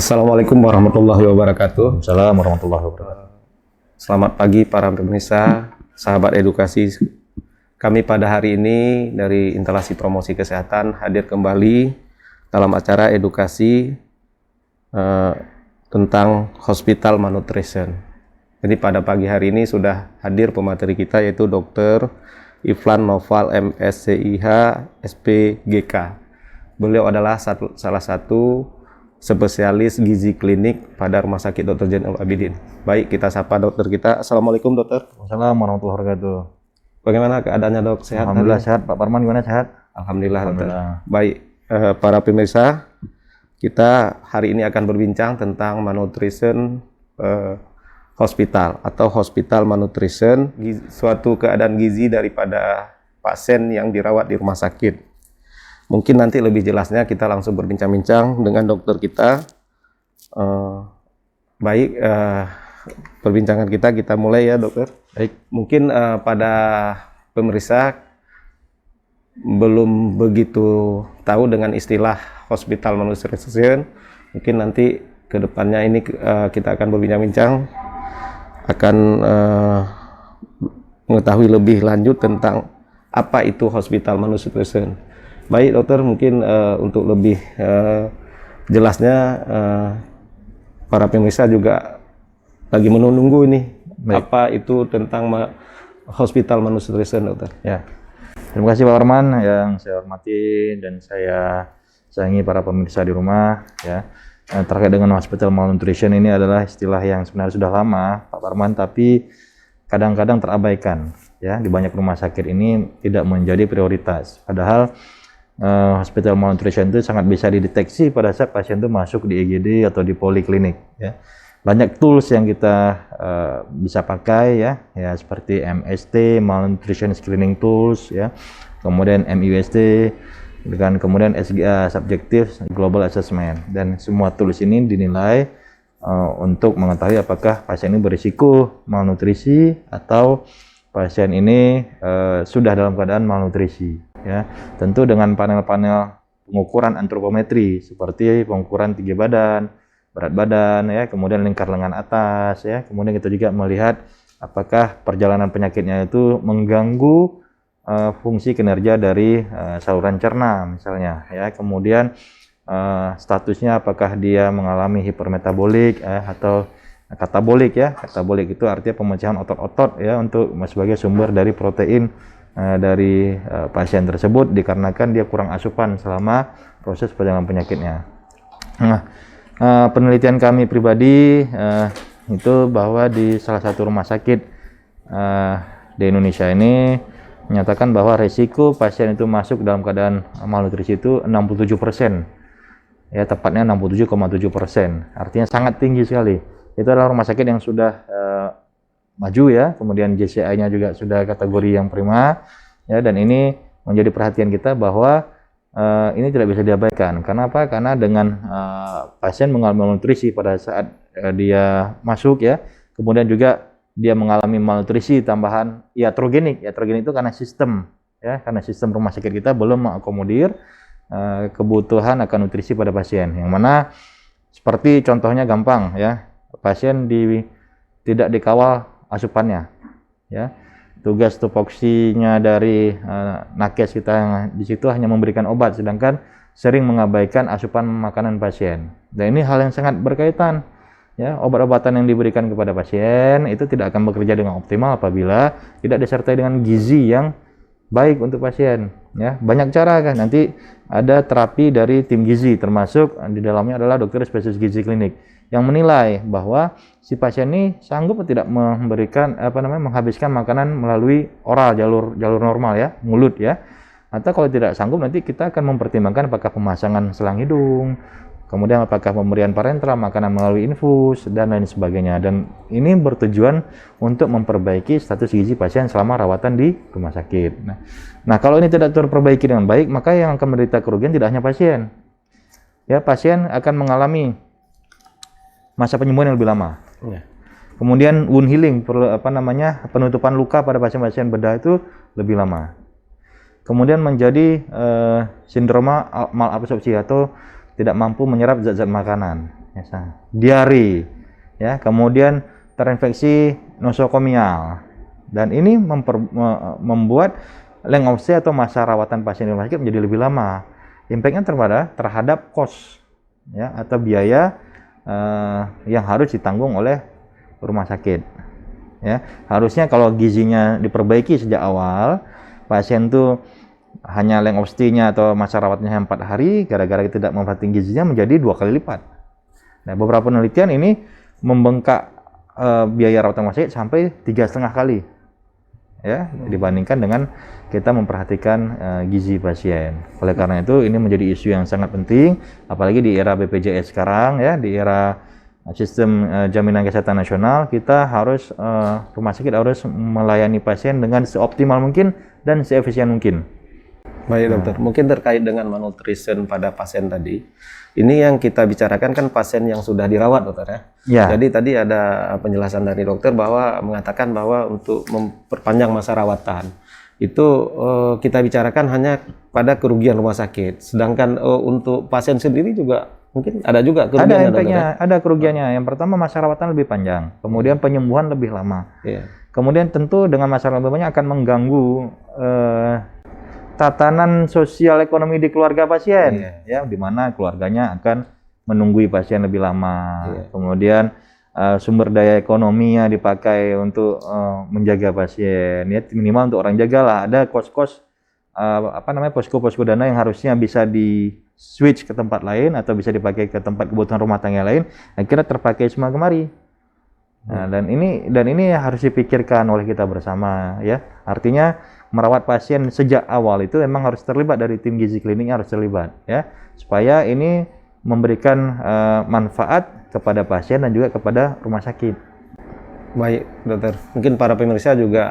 Assalamualaikum warahmatullahi wabarakatuh. Assalamualaikum warahmatullahi wabarakatuh. Selamat pagi para pemirsa, sahabat edukasi. Kami pada hari ini dari Instalasi Promosi Kesehatan hadir kembali dalam acara edukasi tentang hospital malnutrition. Jadi pada pagi hari ini sudah hadir pemateri kita yaitu Dr. Iflan Noval MSCIH SPGK. Beliau adalah salah satu spesialis gizi klinik pada Rumah Sakit Dr. Zainal Abidin. Baik, kita sapa dokter kita. Assalamualaikum dokter. Assalamualaikum warahmatullahi wabarakatuh. Bagaimana keadaannya dok? Sehat? Alhamdulillah sehat. Pak Parman gimana, sehat? Alhamdulillah dokter. Baik, para pemirsa, kita hari ini akan berbincang tentang malnutrition hospital atau hospital malnutrition, suatu keadaan gizi daripada pasien yang dirawat di rumah sakit. Mungkin nanti lebih jelasnya kita langsung berbincang-bincang dengan dokter kita. Baik, perbincangan kita mulai ya dokter. Baik. Mungkin pada pemirsa belum begitu tahu dengan istilah hospital malnutrition. Mungkin nanti ke depannya ini kita akan berbincang-bincang, akan mengetahui lebih lanjut tentang apa itu hospital malnutrition. Baik dokter, mungkin untuk lebih jelasnya para pemirsa juga lagi menunggu ini. Baik. Apa itu tentang hospital malnutrition dokter? Ya, terima kasih Pak Parman yang saya hormati dan saya sayangi para pemirsa di rumah. Ya, terkait dengan hospital malnutrition ini adalah istilah yang sebenarnya sudah lama Pak Parman, tapi kadang-kadang terabaikan. Ya, di banyak rumah sakit ini tidak menjadi prioritas. Padahal hospital malnutrition itu sangat bisa dideteksi pada saat pasien itu masuk di IGD atau di poliklinik. Ya. Banyak tools yang kita bisa pakai ya seperti MST, Malnutrition Screening Tools, ya, kemudian MUST, dan kemudian SGA Subjective Global Assessment, dan semua tools ini dinilai untuk mengetahui apakah pasien ini berisiko malnutrisi atau pasien ini sudah dalam keadaan malnutrisi. Ya, tentu dengan panel-panel pengukuran antropometri seperti pengukuran tinggi badan, berat badan, ya, kemudian lingkar lengan atas, ya, kemudian kita juga melihat apakah perjalanan penyakitnya itu mengganggu fungsi kinerja dari saluran cerna misalnya, ya, kemudian statusnya apakah dia mengalami hipermetabolik atau katabolik, ya. Katabolik itu artinya pemecahan otot-otot, ya, untuk sebagai sumber dari protein dari pasien tersebut dikarenakan dia kurang asupan selama proses perjalanan penyakitnya. Nah, penelitian kami pribadi itu bahwa di salah satu rumah sakit di Indonesia ini menyatakan bahwa resiko pasien itu masuk dalam keadaan malnutrisi itu 67%, ya, tepatnya 67,7%. Artinya sangat tinggi sekali. Itu adalah rumah sakit yang sudah maju, ya, kemudian JCI-nya juga sudah kategori yang prima, ya, dan ini menjadi perhatian kita bahwa ini tidak bisa diabaikan. Karena apa? Karena dengan pasien mengalami malnutrisi pada saat dia masuk, ya, kemudian juga dia mengalami malnutrisi tambahan iatrogenik. Iatrogenik itu karena sistem, ya, karena sistem rumah sakit kita belum mengakomodir kebutuhan akan nutrisi pada pasien. Yang mana seperti contohnya gampang, ya, pasien tidak dikawal asupannya, ya. Tugas tupoksinya dari nakes kita yang di situ hanya memberikan obat, sedangkan sering mengabaikan asupan makanan pasien. Dan ini hal yang sangat berkaitan, ya. Obat-obatan yang diberikan kepada pasien itu tidak akan bekerja dengan optimal apabila tidak disertai dengan gizi yang baik untuk pasien, ya. Banyak cara kan, nanti ada terapi dari tim gizi, termasuk di dalamnya adalah dokter spesialis gizi klinik yang menilai bahwa si pasien ini sanggup tidak memberikan menghabiskan makanan melalui oral, jalur normal, ya, mulut, ya. Atau kalau tidak sanggup, nanti kita akan mempertimbangkan apakah pemasangan selang hidung, kemudian apakah pemberian parenteral, makanan melalui infus, dan lain sebagainya. Dan ini bertujuan untuk memperbaiki status gizi pasien selama rawatan di rumah sakit. Nah, kalau ini tidak terperbaiki dengan baik, maka yang akan menderita kerugian tidak hanya pasien, ya. Pasien akan mengalami masa penyembuhan yang lebih lama. Ya. Kemudian wound healing, penutupan luka pada pasien-pasien bedah itu lebih lama. Kemudian menjadi sindroma malabsorpsi atau tidak mampu menyerap zat-zat makanan, diare, ya, kemudian terinfeksi nosokomial, dan ini membuat length of stay atau masa rawatan pasien di rumah sakit menjadi lebih lama. Impact-nya terhadap cost, ya, atau biaya yang harus ditanggung oleh rumah sakit. Ya, harusnya kalau gizinya diperbaiki sejak awal, pasien tuh hanya length of stay-nya atau masa rawatnya 4 hari, gara-gara tidak memperhatikan gizinya menjadi 2 kali lipat. Nah, beberapa penelitian ini membengkak biaya rawatan rumah sakit sampai 3,5 kali, ya, dibandingkan dengan kita memperhatikan gizi pasien. Oleh karena itu, ini menjadi isu yang sangat penting, apalagi di era BPJS sekarang, ya, di era sistem jaminan kesehatan nasional, kita harus rumah sakit harus melayani pasien dengan seoptimal mungkin dan seefisien mungkin. Baik dokter, mungkin terkait dengan malnutrition pada pasien tadi, ini yang kita bicarakan kan pasien yang sudah dirawat dokter, ya. Ya. Jadi tadi ada penjelasan dari dokter bahwa mengatakan bahwa untuk memperpanjang masa rawatan itu kita bicarakan hanya pada kerugian rumah sakit. Sedangkan untuk pasien sendiri juga mungkin ada juga kerugiannya. Ada impactnya, ada kerugiannya. Yang pertama masa rawatan lebih panjang, kemudian penyembuhan lebih lama. Yeah. Kemudian tentu dengan masa rawatan lebih banyak akan mengganggu tatanan sosial ekonomi di keluarga pasien, ya, di mana keluarganya akan menunggui pasien lebih lama. Kemudian sumber daya ekonominya dipakai untuk menjaga pasien, ya, minimal untuk orang jagalah. Ada kos-kos posko-posko dana yang harusnya bisa di switch ke tempat lain atau bisa dipakai ke tempat kebutuhan rumah tangga lain, akhirnya terpakai semua kemari. Nah, dan ini harus dipikirkan oleh kita bersama, ya. Artinya merawat pasien sejak awal itu memang harus terlibat, dari tim gizi kliniknya harus terlibat, ya, supaya ini memberikan manfaat kepada pasien dan juga kepada rumah sakit. Baik dokter, mungkin para pemirsa juga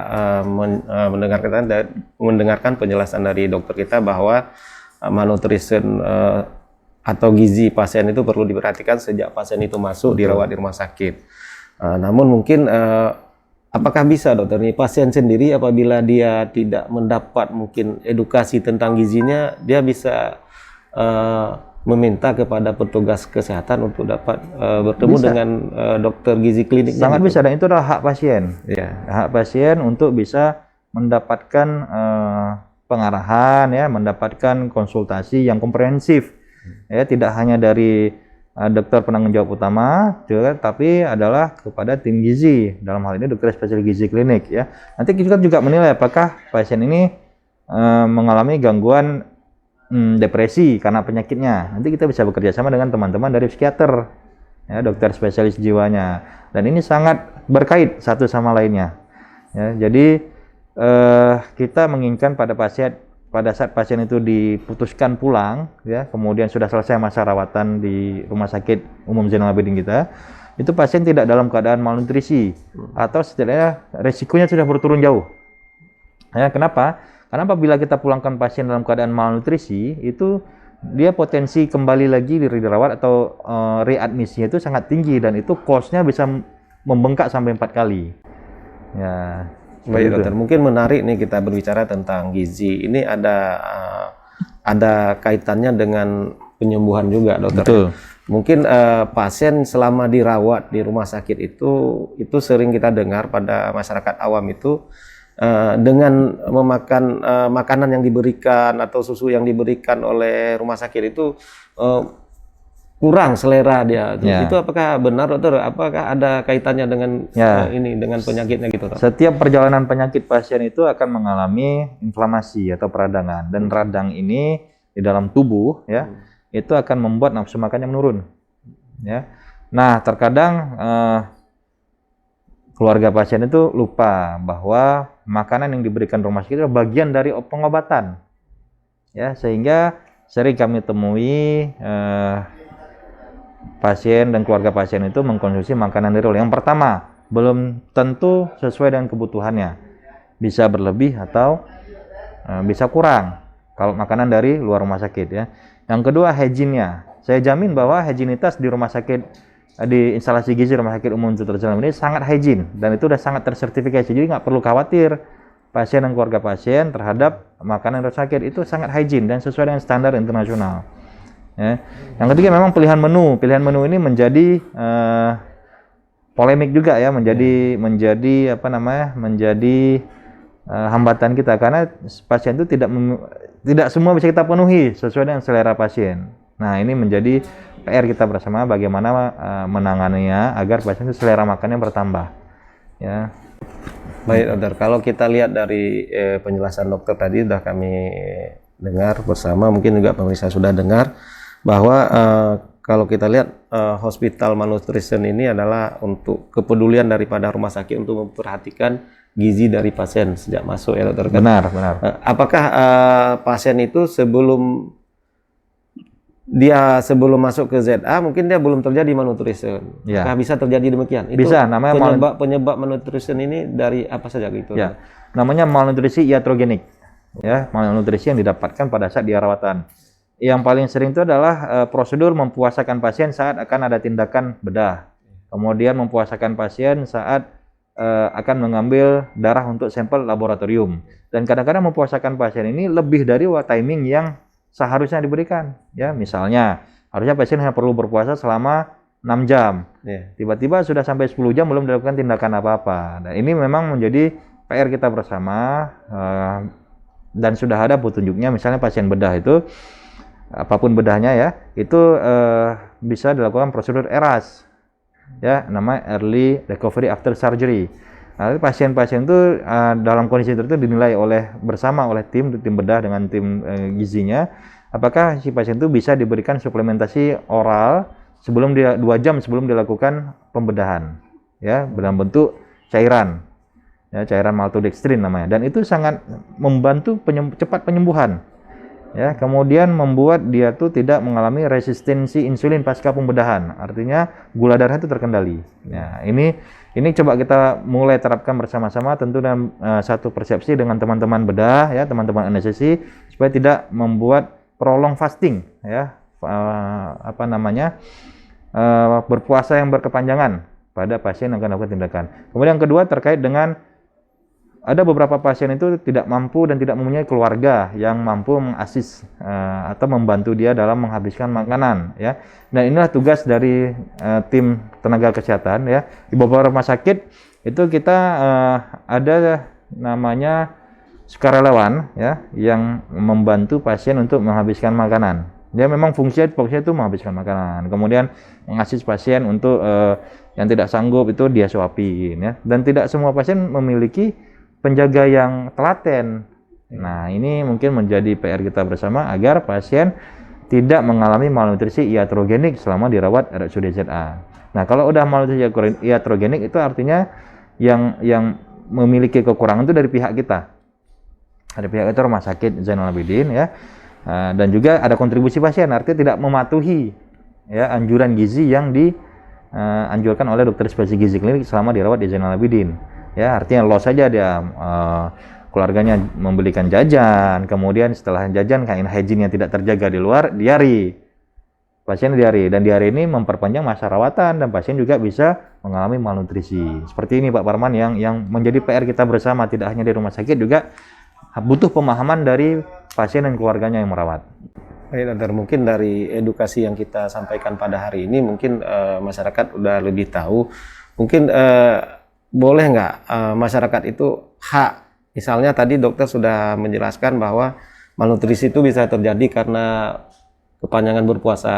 mendengarkan penjelasan dari dokter kita bahwa malnutrition atau gizi pasien itu perlu diperhatikan sejak pasien itu masuk dirawat di rumah sakit. Namun mungkin apakah bisa dokter nih pasien sendiri apabila dia tidak mendapat mungkin edukasi tentang gizinya, dia bisa meminta kepada petugas kesehatan untuk dapat bertemu Bisa. dengan dokter gizi klinik? Sangat bisa, dan itu adalah hak pasien. Ya. Hak pasien untuk bisa mendapatkan pengarahan, ya, mendapatkan konsultasi yang komprehensif, ya, tidak hanya dari dokter penanggung jawab utama, juga tapi adalah kepada tim gizi, dalam hal ini dokter spesialis gizi klinik, ya. Nanti kita juga menilai apakah pasien ini mengalami gangguan depresi karena penyakitnya. Nanti kita bisa bekerja sama dengan teman-teman dari psikiater, ya, dokter spesialis jiwanya, dan ini sangat berkait satu sama lainnya, ya. Jadi kita menginginkan pada saat pasien itu diputuskan pulang, ya, kemudian sudah selesai masa rawatan di Rumah Sakit Umum Zainal Abidin kita, itu pasien tidak dalam keadaan malnutrisi atau setidaknya resikonya sudah berturun jauh. Ya, kenapa? Karena apabila kita pulangkan pasien dalam keadaan malnutrisi, itu dia potensi kembali lagi dirawat atau readmisinya itu sangat tinggi, dan itu cost-nya bisa membengkak sampai 4 kali. Ya. Baik dokter, mungkin menarik nih kita berbicara tentang gizi. Ini ada kaitannya dengan penyembuhan juga dokter. Betul. Mungkin pasien selama dirawat di rumah sakit itu sering kita dengar pada masyarakat awam itu dengan memakan makanan yang diberikan atau susu yang diberikan oleh rumah sakit itu kurang selera dia. Ya. Itu apakah benar dokter? Apakah ada kaitannya dengan dengan penyakitnya gitu dokter? Setiap perjalanan penyakit pasien itu akan mengalami inflamasi atau peradangan, dan radang ini di dalam tubuh, ya, itu akan membuat nafsu makannya menurun, ya. Nah, terkadang keluarga pasien itu lupa bahwa makanan yang diberikan rumah sakit itu bagian dari pengobatan, ya, sehingga sering kami temui pasien dan keluarga pasien itu mengkonsumsi makanan dari luar. Yang pertama, belum tentu sesuai dengan kebutuhannya, bisa berlebih atau bisa kurang kalau makanan dari luar rumah sakit, ya. Yang kedua, hygiene-nya. Saya jamin bahwa higienitas di rumah sakit, di instalasi gizi Rumah Sakit Umum Dr. Zainal ini sangat hygiene, dan itu sudah sangat tersertifikasi. Jadi nggak perlu khawatir pasien dan keluarga pasien terhadap makanan rumah sakit, itu sangat hygiene dan sesuai dengan standar internasional. Ya. Yang ketiga memang pilihan menu. Pilihan menu ini menjadi polemik juga ya, menjadi apa namanya? Menjadi hambatan kita karena pasien itu tidak semua bisa kita penuhi sesuai dengan selera pasien. Nah, ini menjadi PR kita bersama bagaimana menanganinya agar pasien itu selera makannya bertambah. Ya. Baik dokter, kalau kita lihat dari penjelasan dokter tadi sudah kami dengar bersama, mungkin juga pemirsa sudah dengar bahwa kalau kita lihat hospital malnutrition ini adalah untuk kepedulian daripada rumah sakit untuk memperhatikan gizi dari pasien sejak masuk ya dokter. Benar. Apakah pasien itu sebelum masuk ke ZA mungkin dia belum terjadi malnutrition? Ya. Apakah bisa terjadi demikian? Itu bisa, namanya penyebab malnutrition ini dari apa saja gitu? Ya, namanya malnutrisi iatrogenik. Ya, malnutrisi yang didapatkan pada saat dia rawatan. Yang paling sering itu adalah prosedur mempuasakan pasien saat akan ada tindakan bedah. Kemudian mempuasakan pasien saat akan mengambil darah untuk sampel laboratorium. Dan kadang-kadang mempuasakan pasien ini lebih dari timing yang seharusnya diberikan. Ya, misalnya harusnya pasien hanya perlu berpuasa selama 6 jam. Tiba-tiba sudah sampai 10 jam belum dilakukan tindakan apa-apa. Dan ini memang menjadi PR kita bersama dan sudah ada petunjuknya. Misalnya pasien bedah itu apapun bedahnya ya, itu bisa dilakukan prosedur ERAS. Ya, namanya Early Recovery After Surgery. Nah, pasien-pasien itu dalam kondisi tertentu dinilai bersama oleh tim bedah dengan tim gizinya, apakah si pasien itu bisa diberikan suplementasi oral sebelum 2 jam sebelum dilakukan pembedahan, ya, dalam bentuk cairan, ya, cairan maltodextrin namanya, dan itu sangat membantu cepat penyembuhan. Ya, kemudian membuat dia tuh tidak mengalami resistensi insulin pasca pembedahan, artinya gula darah itu terkendali. Nah, ini coba kita mulai terapkan bersama-sama, tentu dengan satu persepsi dengan teman-teman bedah, ya, teman-teman anestesi, supaya tidak membuat prolong fasting, ya, berpuasa yang berkepanjangan pada pasien yang akan melakukan tindakan. Kemudian yang kedua terkait dengan ada beberapa pasien itu tidak mampu dan tidak mempunyai keluarga yang mampu mengasis atau membantu dia dalam menghabiskan makanan, ya. Dan inilah tugas dari tim tenaga kesehatan, ya. Di beberapa rumah sakit itu kita ada namanya sukarelawan, ya, yang membantu pasien untuk menghabiskan makanan. Dia memang fungsinya itu menghabiskan makanan. Kemudian mengasis pasien untuk yang tidak sanggup itu dia suapin, ya. Dan tidak semua pasien memiliki penjaga yang telaten. Nah, ini mungkin menjadi PR kita bersama agar pasien tidak mengalami malnutrisi iatrogenik selama dirawat RSUD ZA. Nah, kalau udah malnutrisi iatrogenik itu artinya yang memiliki kekurangan itu dari pihak kita. Ada pihak itu Rumah Sakit Zainal Abidin, ya. Dan juga ada kontribusi pasien, artinya tidak mematuhi, ya, anjuran gizi yang dianjurkan oleh dokter spesialis gizi klinik selama dirawat di Zainal Abidin. Ya, artinya loss saja dia, keluarganya membelikan jajan, kemudian setelah jajan kain hygiene yang tidak terjaga di luar, diare. Pasien diare, dan diare ini memperpanjang masa rawatan dan pasien juga bisa mengalami malnutrisi. Seperti ini Pak Parman yang menjadi PR kita bersama, tidak hanya di rumah sakit, juga butuh pemahaman dari pasien dan keluarganya yang merawat. Baik dokter, mungkin dari edukasi yang kita sampaikan pada hari ini mungkin masyarakat udah lebih tahu. Mungkin boleh nggak masyarakat itu hak, misalnya tadi dokter sudah menjelaskan bahwa malnutrisi itu bisa terjadi karena kepanjangan berpuasa,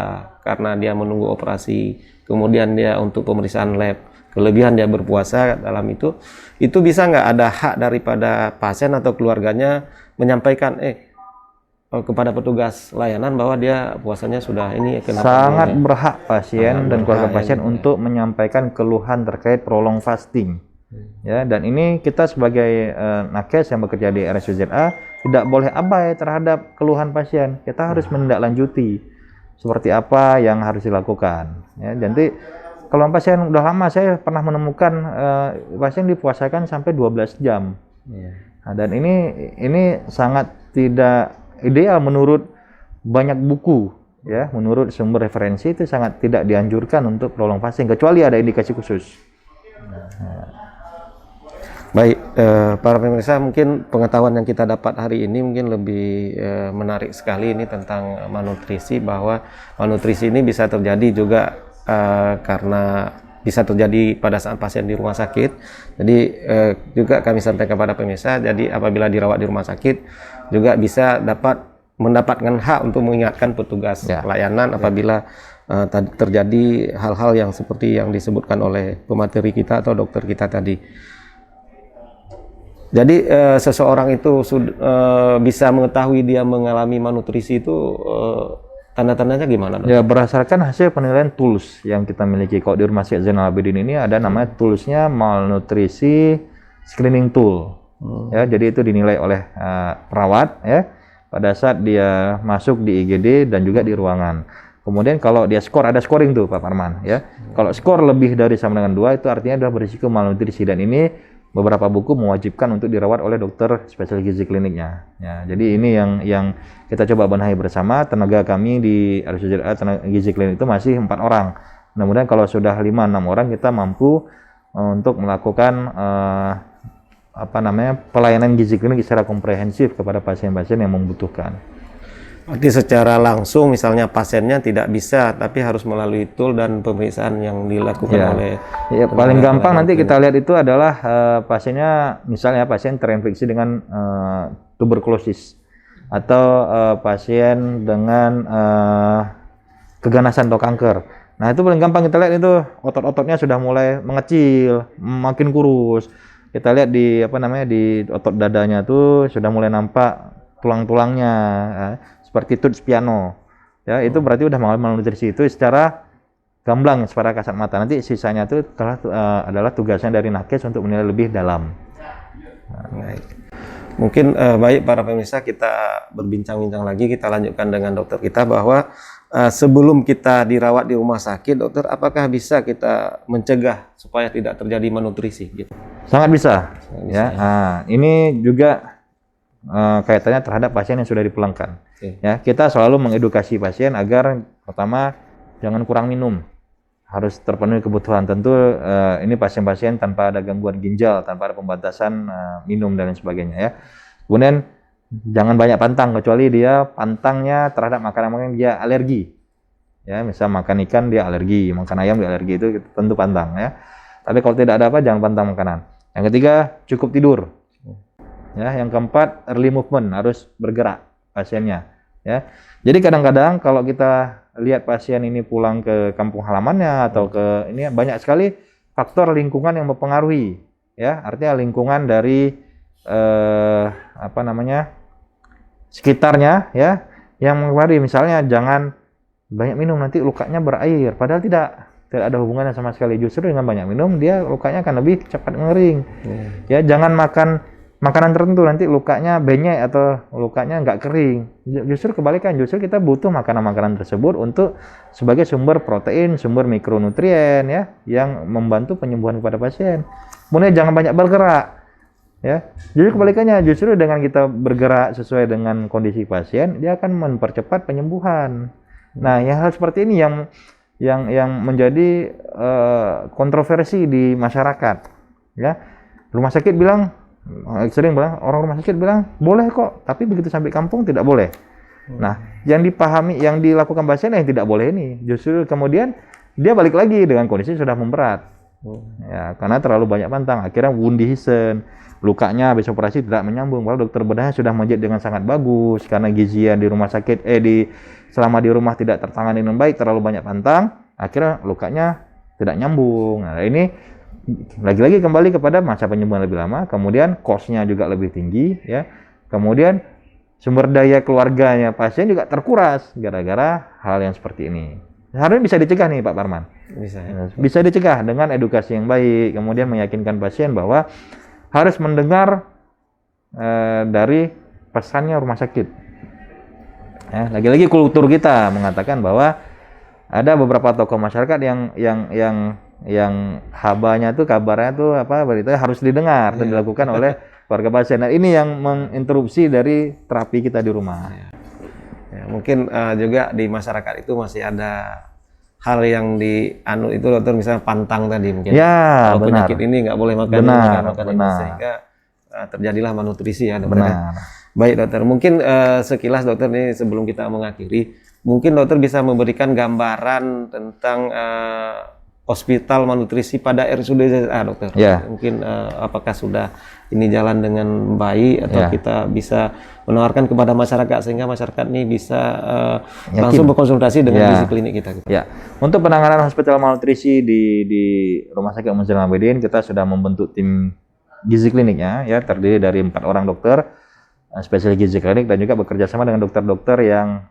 karena dia menunggu operasi, kemudian dia untuk pemeriksaan lab, kelebihan dia berpuasa dalam itu bisa nggak ada hak daripada pasien atau keluarganya menyampaikan kepada petugas layanan bahwa dia puasanya sudah ini, kenapa? Sangat berhak pasien dan keluarga pasien untuk menyampaikan keluhan terkait prolong fasting. Ya, dan ini kita sebagai nakes yang bekerja di RSUD ZA tidak boleh abai terhadap keluhan pasien. Kita harus menindaklanjuti seperti apa yang harus dilakukan. Ya, jadi kalau pasien udah lama, saya pernah menemukan pasien dipuasakan sampai 12 jam. Nah, dan ini sangat tidak ideal menurut banyak buku, ya, menurut sumber referensi itu sangat tidak dianjurkan untuk prolong fasting kecuali ada indikasi khusus. Baik, para pemirsa, mungkin pengetahuan yang kita dapat hari ini mungkin lebih menarik sekali ini tentang malnutrisi, bahwa malnutrisi ini bisa terjadi juga karena bisa terjadi pada saat pasien di rumah sakit. Jadi juga kami sampaikan kepada pemirsa, jadi apabila dirawat di rumah sakit juga bisa mendapatkan hak untuk mengingatkan petugas pelayanan apabila terjadi hal-hal yang seperti yang disebutkan oleh pemateri kita atau dokter kita tadi. Jadi seseorang itu bisa mengetahui dia mengalami malnutrisi itu tanda-tandanya gimana, Dok? Ya, berdasarkan hasil penilaian tools yang kita miliki. Kalau di Rumah Sakit Zainal Abidin ini ada namanya toolsnya malnutrisi screening tool. Ya, jadi itu dinilai oleh perawat ya pada saat dia masuk di IGD dan juga di ruangan. Kemudian kalau dia ada scoring tuh Pak Parman ya. Kalau skor lebih dari sama dengan 2 itu artinya sudah berisiko malnutrisi, dan ini beberapa buku mewajibkan untuk dirawat oleh dokter spesialis gizi kliniknya. Ya, jadi ini yang kita coba benahi bersama. Tenaga kami di RSUZA tenaga gizi klinik itu masih 4 orang. Mudah-mudahan kalau sudah 5-6 orang kita mampu untuk melakukan pelayanan gizi klinik secara komprehensif kepada pasien-pasien yang membutuhkan. Berarti secara langsung misalnya pasiennya tidak bisa, tapi harus melalui tool dan pemeriksaan yang dilakukan oleh paling gampang nanti kita lihat itu adalah pasiennya, misalnya pasien terinfeksi dengan tuberkulosis atau pasien dengan keganasan atau kanker. Nah, itu paling gampang kita lihat itu otot-ototnya sudah mulai mengecil, makin kurus. Kita lihat di di otot dadanya tuh sudah mulai nampak tulang-tulangnya seperti tuts piano. Ya, itu berarti udah malnutrisi itu secara gamblang, secara kasat mata. Nanti sisanya itu adalah tugasnya dari nakes untuk menilai lebih dalam. Baik. Mungkin baik para pemirsa, kita berbincang-bincang lagi, kita lanjutkan dengan dokter kita bahwa sebelum kita dirawat di rumah sakit, dokter, apakah bisa kita mencegah supaya tidak terjadi malnutrisi gitu? Sangat bisa. Ya. Nah, ini juga kaitannya terhadap pasien yang sudah dipulangkan. Ya, kita selalu mengedukasi pasien agar pertama jangan kurang minum, harus terpenuhi kebutuhan. Tentu ini pasien-pasien tanpa ada gangguan ginjal, tanpa ada pembatasan minum dan lain sebagainya ya. Kemudian jangan banyak pantang, kecuali dia pantangnya terhadap makanan-makanan dia alergi. Ya, misal makan ikan dia alergi, makan ayam dia alergi, itu tentu pantang ya. Tapi kalau tidak ada apa, jangan pantang makanan. Yang ketiga, cukup tidur. Ya, yang keempat, early movement, harus bergerak pasiennya. Ya, jadi kadang-kadang kalau kita lihat pasien ini pulang ke kampung halamannya atau ke ini, banyak sekali faktor lingkungan yang mempengaruhi. Ya, artinya lingkungan dari sekitarnya ya, yang mempengaruhi. Misalnya jangan banyak minum, nanti lukanya berair. Padahal tidak ada hubungannya sama sekali. Justru dengan banyak minum dia lukanya akan lebih cepat mengering. Ya, jangan makan makanan tertentu, nanti lukanya benyek atau lukanya nggak kering. Justru kebalikan, justru kita butuh makanan-makanan tersebut untuk sebagai sumber protein, sumber mikronutrien ya, yang membantu penyembuhan kepada pasien. Kemudian jangan banyak bergerak. Ya, justru kebalikannya, justru dengan kita bergerak sesuai dengan kondisi pasien, dia akan mempercepat penyembuhan. Nah, yang hal seperti ini yang menjadi kontroversi di masyarakat. Ya, rumah sakit sering bilang, orang rumah sakit bilang boleh kok, tapi begitu sampai kampung tidak boleh. Nah, yang dipahami, yang dilakukan pasien yang tidak boleh ini, justru kemudian dia balik lagi dengan kondisi sudah memberat. Ya, karena terlalu banyak pantang, akhirnya Wunderhausen, lukanya habis operasi tidak menyambung. Padahal dokter bedahnya sudah menjahit dengan sangat bagus, karena gizian di rumah sakit selama di rumah tidak tertangani dengan baik, terlalu banyak pantang, akhirnya lukanya tidak nyambung. Nah, ini lagi-lagi kembali kepada masa penyembuhan lebih lama, kemudian cost-nya juga lebih tinggi ya. Kemudian sumber daya keluarganya pasien juga terkuras gara-gara hal yang seperti ini. Harusnya bisa dicegah nih Pak Parman. Bisa dicegah dengan edukasi yang baik, kemudian meyakinkan pasien bahwa harus mendengar dari pesannya rumah sakit. Ya, lagi-lagi kultur kita mengatakan bahwa ada beberapa tokoh masyarakat yang habanya tuh, kabarnya tuh beritanya harus didengar dan dilakukan oleh keluarga pasien. Nah, ini yang menginterupsi dari terapi kita di rumah. Ya, mungkin juga di masyarakat itu masih ada hal yang dianu itu dokter, misalnya pantang tadi mungkin. Ya, Kalau benar. penyakit ini nggak boleh makan ini, Benar, makan ini, benar. sehingga terjadilah malnutrisi ya dokter. Benar. Baik dokter, mungkin sekilas dokter ini sebelum kita mengakhiri, mungkin dokter bisa memberikan gambaran tentang hospital malnutrisi pada RSUD ZZA dokter. Ya. Mungkin apakah sudah ini jalan dengan baik atau Ya. kita bisa menawarkan kepada masyarakat sehingga masyarakat ini bisa Yakin. langsung berkonsultasi dengan Ya. gizi klinik kita. Ya, untuk penanganan hospital malnutrisi di Rumah Sakit Umum Zainal Abidin, kita sudah membentuk tim gizi kliniknya, ya, terdiri dari 4 orang dokter, spesialis gizi klinik, dan juga bekerja sama dengan dokter-dokter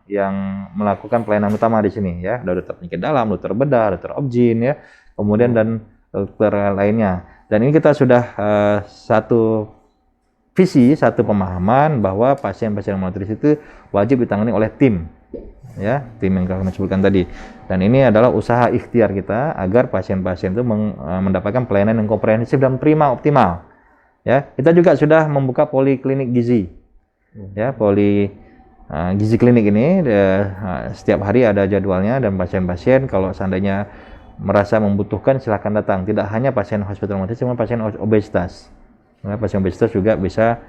yang melakukan pelayanan utama di sini, ya, ada dokter penyakit dalam, dokter bedah, dokter obgyn, ya, kemudian dan dokter lainnya. Dan ini kita sudah satu visi, satu pemahaman bahwa pasien-pasien malnutrisi itu wajib ditangani oleh tim, ya, tim yang kami sebutkan tadi. Dan ini adalah usaha ikhtiar kita agar pasien-pasien itu mendapatkan pelayanan yang komprehensif dan prima optimal. Ya, kita juga sudah membuka poliklinik gizi. Ya, gizi klinik ini setiap hari ada jadwalnya, dan pasien-pasien kalau seandainya merasa membutuhkan silahkan datang. Tidak hanya pasien hospital malnutrisi, cuma pasien obesitas. Ya, pasien obesitas juga bisa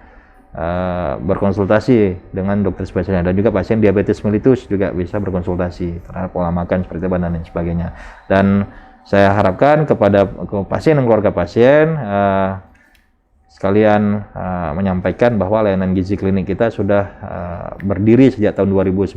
berkonsultasi dengan dokter spesialis, dan juga pasien diabetes mellitus juga bisa berkonsultasi terhadap pola makan seperti apa dan lain sebagainya. Dan saya harapkan kepada pasien dan keluarga pasien sekalian menyampaikan bahwa layanan gizi klinik kita sudah berdiri sejak tahun 2019,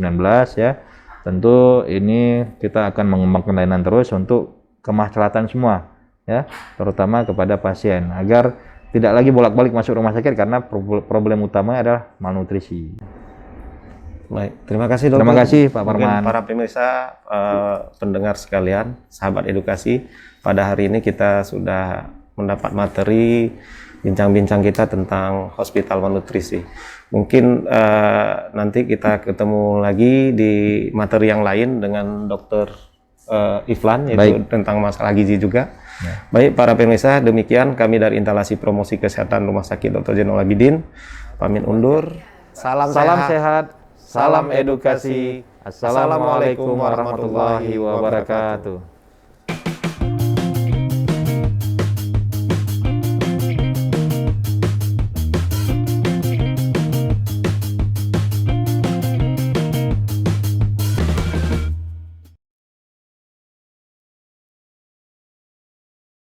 ya. Tentu ini kita akan mengembangkan layanan terus untuk kemaslahatan semua, ya, terutama kepada pasien agar tidak lagi bolak-balik masuk rumah sakit karena problem utama adalah malnutrisi. Baik, terima kasih dokter. Terima kasih Pak Mungkin Parman. para pemirsa, pendengar sekalian, sahabat edukasi, pada hari ini kita sudah mendapat materi bincang-bincang kita tentang hospital malnutrisi. Mungkin nanti kita ketemu lagi di materi yang lain dengan dokter Iflan, yaitu tentang masalah gizi juga. Ya. Baik para pemirsa, demikian kami dari Instalasi Promosi Kesehatan Rumah Sakit Dr. Zainal Abidin pamit undur. Salam sehat, salam edukasi. Assalamualaikum warahmatullahi wabarakatuh.